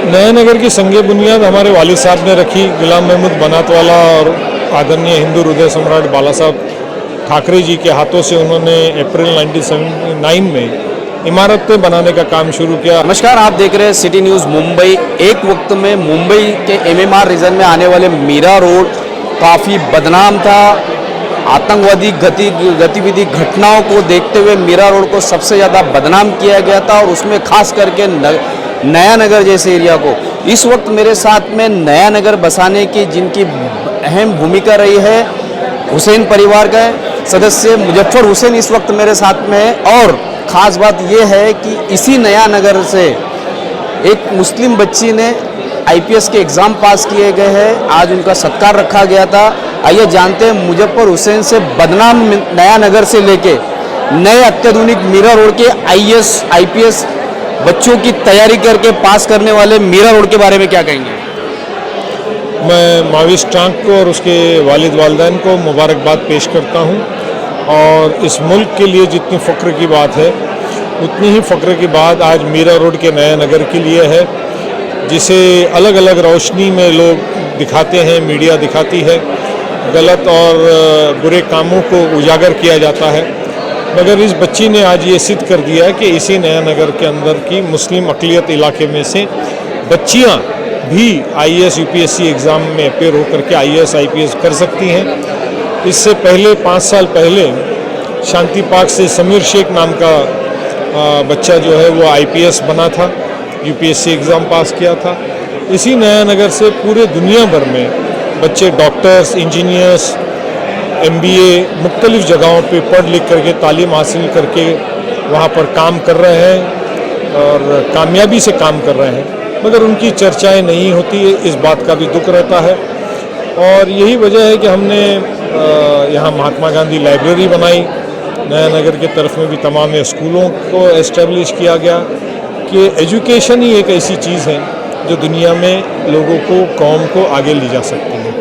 नया नगर की संगे बुनियाद हमारे वालिद साहब ने रखी। गुलाम महमूद बनातवाला और आदरणीय हिंदू हृदय सम्राट बाला साहब ठाकरे जी के हाथों से उन्होंने अप्रैल 1979 में इमारतें बनाने का काम शुरू किया। नमस्कार, आप देख रहे हैं सिटी न्यूज़ मुंबई। एक वक्त में मुंबई के एमएमआर रीजन में आने वाले मीरा रोड काफ़ी बदनाम था। आतंकवादी गतिविधि घटनाओं को देखते हुए मीरा रोड को सबसे ज़्यादा बदनाम किया गया था, और उसमें खास करके नया नगर जैसे एरिया को। इस वक्त मेरे साथ में नया नगर बसाने की जिनकी अहम भूमिका रही है, हुसैन परिवार का सदस्य मुजफ्फर हुसैन इस वक्त मेरे साथ में है। और ख़ास बात यह है कि इसी नया नगर से एक मुस्लिम बच्ची ने आईपीएस के एग्ज़ाम पास किए गए हैं, आज उनका सत्कार रखा गया था। आइए जानते हैं मुजफ्फर हुसैन से बदनाम नया नगर से लेके नए अत्याधुनिक मीरा रोड के आईएएस आईपीएस बच्चों की तैयारी करके पास करने वाले मीरा रोड के बारे में क्या कहेंगे। मैं माविश टांक को और उसके वालिद वालिदैन को मुबारकबाद पेश करता हूं, और इस मुल्क के लिए जितनी फ़ख्र की बात है उतनी ही फ़ख्र की बात आज मीरा रोड के नया नगर के लिए है, जिसे अलग अलग रोशनी में लोग दिखाते हैं, मीडिया दिखाती है। गलत और बुरे कामों को उजागर किया जाता है, मगर इस बच्ची ने आज ये सिद्ध कर दिया कि इसी नया नगर के अंदर की मुस्लिम अक़लियत इलाके में से बच्चियां भी आईएएस यूपीएससी एग्ज़ाम में अपेयर होकर के आईएएस आईपीएस कर सकती हैं। इससे पहले 5 साल पहले शांति पार्क से समीर शेख नाम का बच्चा जो है वो आईपीएस बना था, यूपीएससी एग्ज़ाम पास किया था। इसी नया नगर से पूरे दुनिया भर में बच्चे डॉक्टर्स, इंजीनियर्स, एमबीए मुख्तलिफ़ जगहों पे पढ़ लिख करके तालीम हासिल करके वहाँ पर काम कर रहे हैं और कामयाबी से काम कर रहे हैं, मगर उनकी चर्चाएं नहीं होती है। इस बात का भी दुख रहता है, और यही वजह है कि हमने यहाँ महात्मा गांधी लाइब्रेरी बनाई। नया नगर के तरफ में भी तमाम स्कूलों को एस्टेब्लिश किया गया कि एजुकेशन ही एक ऐसी चीज़ है जो दुनिया में लोगों को, कौम को आगे ले जा सकती है।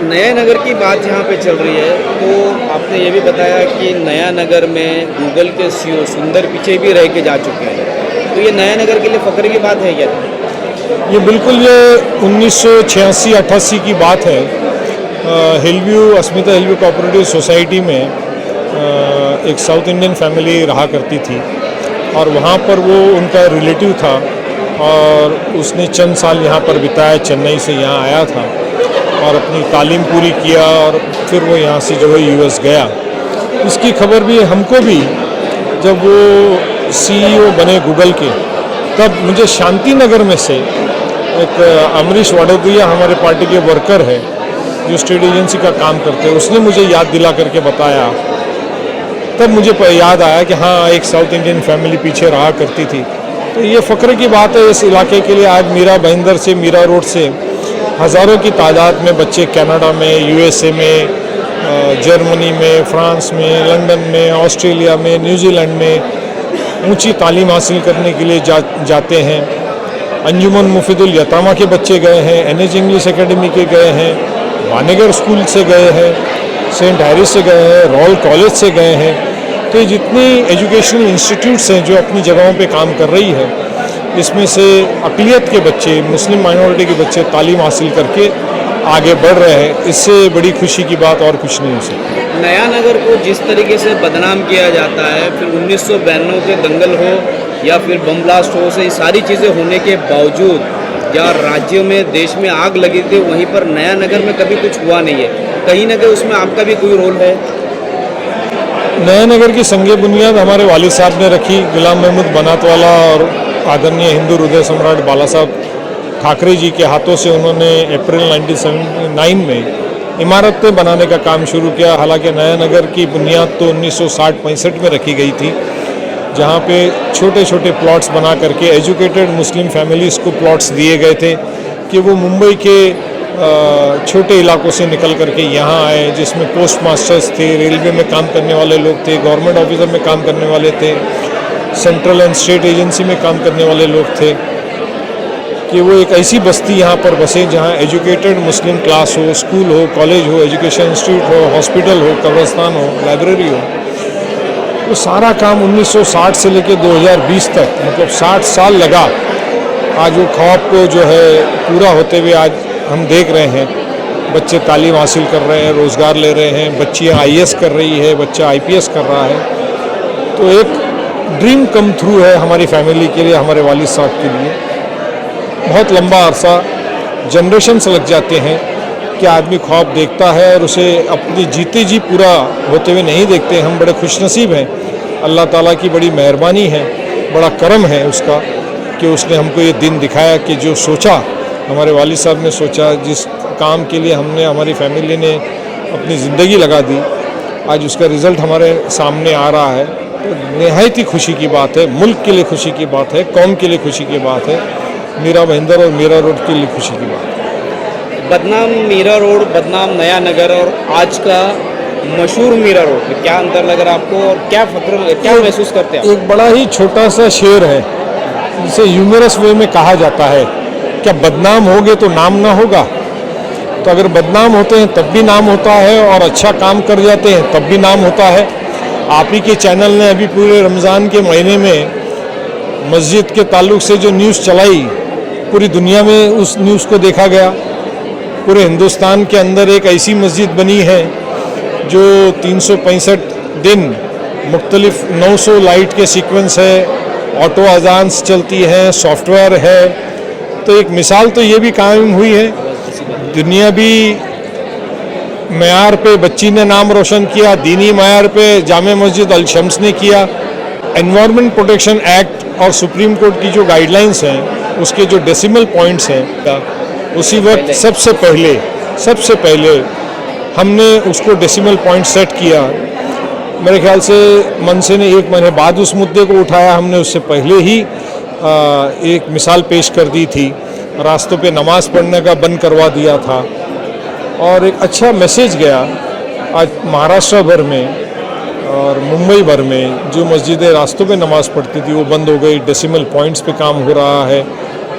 नया नगर की बात यहाँ पे चल रही है, तो आपने ये भी बताया कि नया नगर में गूगल के सीईओ सुंदर पिचाई भी रह के जा चुके हैं, तो ये नया नगर के लिए फ़ख्र की बात है क्या? ये बिल्कुल, ये 1986-88 की बात है। हिलव्यू, अस्मिता हिलव्यू कोऑपरेटिव सोसाइटी में एक साउथ इंडियन फैमिली रहा करती थी, और वहाँ पर वो उनका रिलेटिव था, और उसने चंद साल यहाँ पर बिताया। चेन्नई से यहाँ आया था और अपनी तालीम पूरी किया, और फिर वो यहाँ से जो है यूएस गया। इसकी खबर भी हमको भी जब वो सीईओ बने गूगल के, तब मुझे शांति नगर में से एक अमरीश वाडोदिया, हमारे पार्टी के वर्कर है जो स्टेट एजेंसी का काम करते हैं, उसने मुझे याद दिला करके बताया। तब मुझे याद आया कि हाँ, एक साउथ इंडियन फैमिली पीछे रहा करती थी। तो ये फ़ख्र की बात है इस इलाके के लिए। आज मीरा भाईंदर से, मीरा रोड से हज़ारों की तादाद में बच्चे कनाडा में, यूएसए में, जर्मनी में, फ्रांस में, लंदन में, ऑस्ट्रेलिया में, न्यूजीलैंड में ऊंची तालीम हासिल करने के लिए जाते हैं। अंजुमन मुफीदुल यतामा के बच्चे गए हैं, एनएच इंग्लिश एकेडमी के गए हैं, वानेगर स्कूल से गए हैं, सेंट हैरिस से गए हैं, रॉयल कॉलेज से गए हैं। तो ये जितनी एजुकेशनल इंस्टीट्यूट्स हैं जो अपनी जगहों पे काम कर रही है, इसमें से अक़लियत के बच्चे, मुस्लिम माइनॉरिटी के बच्चे तालीम हासिल करके आगे बढ़ रहे हैं। इससे बड़ी खुशी की बात और कुछ नहीं हो सकती। नया नगर को जिस तरीके से बदनाम किया जाता है, फिर 1992 के दंगल हो या फिर बम ब्लास्ट हो, से सारी चीज़ें होने के बावजूद, जहाँ राज्यों में, देश में आग लगी थी, वहीं पर नया नगर में कभी कुछ हुआ नहीं है। कहीं ना कहीं उसमें आपका भी कोई रोल है? नया नगर की संगे बुनियाद हमारे वालिद साहब ने रखी। गुलाम महमूद बनातवाला और आदरणीय हिंदू हृदय सम्राट बाला साहब ठाकरे जी के हाथों से उन्होंने अप्रैल 1979 में इमारतें बनाने का काम शुरू किया। हालांकि नया नगर की बुनियाद तो 1960-65 में रखी गई थी, जहाँ पे छोटे छोटे प्लॉट्स बना करके एजुकेटेड मुस्लिम फैमिलीज़ को प्लॉट्स दिए गए थे कि वो मुंबई के छोटे इलाकों से निकल करके यहाँ आए, जिसमें पोस्ट मास्टर्स थे, रेलवे में काम करने वाले लोग थे, गवर्नमेंट ऑफिसर में काम करने वाले थे, सेंट्रल एंड स्टेट एजेंसी में काम करने वाले लोग थे, कि वो एक ऐसी बस्ती यहाँ पर बसे जहाँ एजुकेटेड मुस्लिम क्लास हो, स्कूल हो, कॉलेज हो, एजुकेशन इंस्टीट्यूट हो, हॉस्पिटल हो, कब्रिस्तान हो, लाइब्रेरी हो। तो सारा काम 1960 से लेकर 2020 तक, मतलब 60 साल लगा आज वो ख्वाब को जो है पूरा होते हुए आज हम देख रहे हैं। बच्चे तालीम हासिल कर रहे हैं, रोज़गार ले रहे हैं, बच्चियाँ IAS कर रही है, बच्चा IPS कर रहा है। तो एक ड्रीम कम थ्रू है हमारी फैमिली के लिए, हमारे वालिद साहब के लिए। बहुत लंबा अरसा, जनरेशन्स लग जाते हैं कि आदमी ख्वाब देखता है और उसे अपनी जीते जी पूरा होते हुए नहीं देखते। हम बड़े खुशनसीब हैं, अल्लाह ताला की बड़ी मेहरबानी है, बड़ा करम है उसका कि उसने हमको ये दिन दिखाया कि जो सोचा, हमारे वालिद साहब ने सोचा, जिस काम के लिए हमने, हमारी फैमिली ने अपनी ज़िंदगी लगा दी, आज उसका रिज़ल्ट हमारे सामने आ रहा है। तो नहायत ही खुशी की बात है, मुल्क के लिए खुशी की बात है, कौम के लिए खुशी की बात है, मीरा भाईंदर और मीरा रोड के लिए खुशी की बात है। बदनाम मीरा रोड, बदनाम नया नगर और आज का मशहूर मीरा रोड में क्या अंतर लग रहा है आपको और क्या फक्र, क्या महसूस करते हैं आप? एक बड़ा ही छोटा सा शेर है, जिसे ह्यूमरस वे में कहा जाता है, क्या बदनाम होगे तो नाम ना होगा? तो अगर बदनाम होते हैं तब भी नाम होता है और अच्छा काम कर जाते हैं तब भी नाम होता है। आप ही के चैनल ने अभी पूरे रमज़ान के महीने में मस्जिद के ताल्लुक से जो न्यूज़ चलाई, पूरी दुनिया में उस न्यूज़ को देखा गया। पूरे हिंदुस्तान के अंदर एक ऐसी मस्जिद बनी है जो 365 दिन मुख्तलिफ 900 लाइट के सीक्वेंस है, ऑटो अजान्स चलती हैं, सॉफ्टवेयर है। तो एक मिसाल तो ये भी कायम हुई है, दुनियावी मयार पे बच्ची ने नाम रोशन किया, दीनी मयार पे जामे मस्जिद अल शम्स ने किया। एनवायरनमेंट प्रोटेक्शन एक्ट और सुप्रीम कोर्ट की जो गाइडलाइंस हैं, उसके जो डेसिमल पॉइंट्स हैं, उसी वक्त सबसे पहले हमने उसको डेसिमल पॉइंट सेट किया। मेरे ख्याल से मनसे ने 1 महीने बाद उस मुद्दे को उठाया, हमने उससे पहले ही एक मिसाल पेश कर दी थी। रास्तों पे नमाज़ पढ़ने का बंद करवा दिया था और एक अच्छा मैसेज गया। आज महाराष्ट्र भर में और मुंबई भर में जो मस्जिदें रास्तों पे नमाज़ पढ़ती थी वो बंद हो गई। डेसिमल पॉइंट्स पे काम हो रहा है।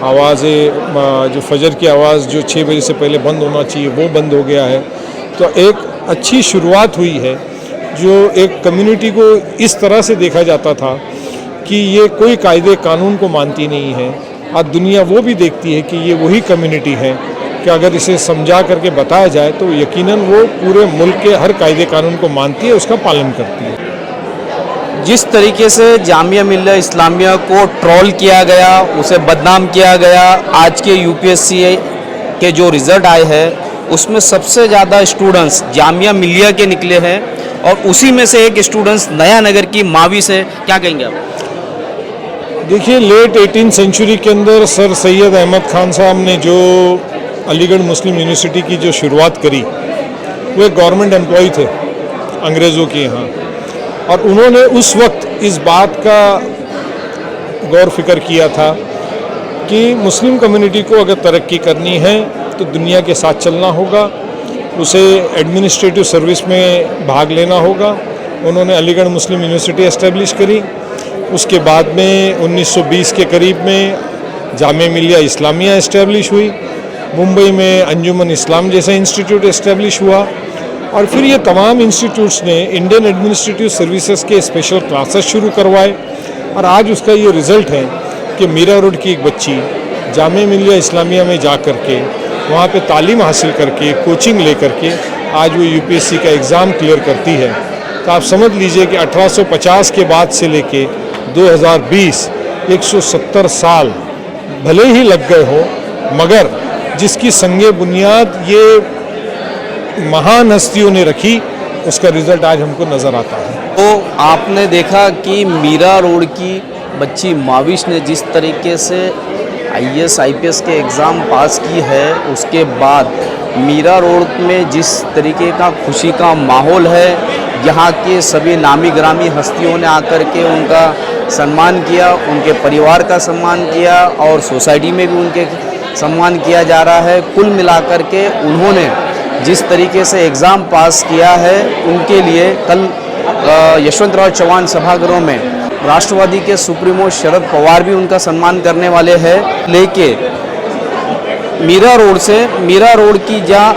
आवाज़ें, जो फजर की आवाज़ जो 6 बजे से पहले बंद होना चाहिए वो बंद हो गया है। तो एक अच्छी शुरुआत हुई है। जो एक कम्युनिटी को इस तरह से देखा जाता था कि ये कोई कायदे कानून को मानती नहीं है, आज दुनिया वो भी देखती है कि ये वही कम्युनिटी है कि अगर इसे समझा करके बताया जाए तो यकीनन वो पूरे मुल्क के हर कायदे कानून को मानती है, उसका पालन करती है। जिस तरीके से जामिया मिल्लिया इस्लामिया को ट्रोल किया गया, उसे बदनाम किया गया, आज के UPSC के जो रिज़ल्ट आए हैं उसमें सबसे ज़्यादा स्टूडेंट्स जामिया मिल्लिया के निकले हैं और उसी में से एक स्टूडेंट्स नया नगर की मावी से, क्या कहेंगे आप? देखिए, लेट 18th सेंचुरी के अंदर सर सैयद अहमद खान साहब ने जो अलीगढ़ मुस्लिम यूनिवर्सिटी की जो शुरुआत करी, वो एक गवर्नमेंट एम्प्लॉय थे अंग्रेज़ों के यहाँ, और उन्होंने उस वक्त इस बात का गौर फिक्र किया था कि मुस्लिम कम्युनिटी को अगर तरक्की करनी है तो दुनिया के साथ चलना होगा, उसे एडमिनिस्ट्रेटिव सर्विस में भाग लेना होगा। उन्होंने अलीगढ़ मुस्लिम यूनिवर्सिटी एस्टेब्लिश करी। उसके बाद में 1920 के करीब में जामिया मिल्लिया इस्लामिया एस्टेब्लिश हुई। मुंबई में अंजुमन इस्लाम जैसा इंस्टीट्यूट एस्टेब्लिश हुआ और फिर ये तमाम इंस्टीट्यूट्स ने इंडियन एडमिनिस्ट्रेटिव सर्विसेज के स्पेशल क्लासेस शुरू करवाए और आज उसका ये रिज़ल्ट है कि मीरा रोड की एक बच्ची जामिया मिल्लिया इस्लामिया में जा कर के वहाँ पे तालीम हासिल करके, कोचिंग ले करके आज वो UPSC का एग्ज़ाम क्लियर करती है। तो आप समझ लीजिए कि 1850 के बाद से लेके 2020 170 साल भले ही लग गए हो, मगर जिसकी संगे बुनियाद ये महान हस्तियों ने रखी, उसका रिज़ल्ट आज हमको नज़र आता है। तो आपने देखा कि मीरा रोड की बच्ची माविश ने जिस तरीके से IAS IPS के एग्ज़ाम पास की है, उसके बाद मीरा रोड में जिस तरीके का खुशी का माहौल है, यहाँ के सभी नामी ग्रामी हस्तियों ने आकर के उनका सम्मान किया, उनके परिवार का सम्मान किया और सोसाइटी में भी उनके सम्मान किया जा रहा है। कुल मिलाकर के उन्होंने जिस तरीके से एग्ज़ाम पास किया है, उनके लिए कल यशवंतराव चौहान सभागृह में राष्ट्रवादी के सुप्रीमो शरद पवार भी उनका सम्मान करने वाले हैं। लेके मीरा रोड की जहाँ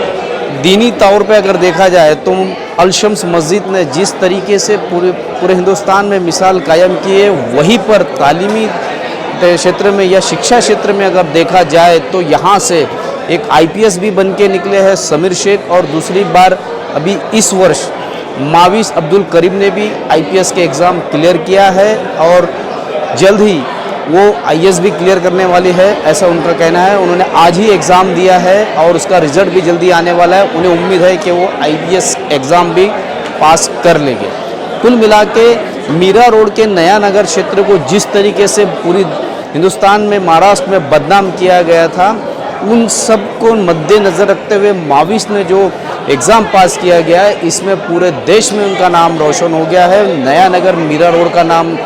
दीनी तौर पे अगर देखा जाए तो अल शम्स मस्जिद ने जिस तरीके से पूरे हिंदुस्तान में मिसाल कायम की है, वहीं पर तालीमी क्षेत्र में या शिक्षा क्षेत्र में अगर देखा जाए तो यहाँ से एक आईपीएस भी बन के निकले हैं समीर शेख, और दूसरी बार अभी इस वर्ष माविस अब्दुल करीम ने भी आईपीएस के एग्ज़ाम क्लियर किया है और जल्द ही वो आईएएस भी क्लियर करने वाली है, ऐसा उनका कहना है। उन्होंने आज ही एग्ज़ाम दिया है और उसका रिजल्ट भी जल्दी आने वाला है। उन्हें उम्मीद है कि वो आईपीएस एग्ज़ाम भी पास कर लेंगे। कुल मिला के मीरा रोड के नया नगर क्षेत्र को जिस तरीके से पूरी हिंदुस्तान में, महाराष्ट्र में बदनाम किया गया था, उन सब को मद्देनज़र रखते हुए माविस ने जो एग्ज़ाम पास किया गया है, इसमें पूरे देश में उनका नाम रोशन हो गया है। नया नगर मीरा रोड का नाम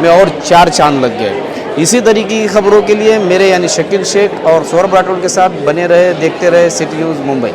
में और 4 चांद लग गए। इसी तरीके की खबरों के लिए मेरे यानी शकील शेख और सौरभ राठौड़ के साथ बने रहे, देखते रहे सिटी न्यूज़ मुंबई।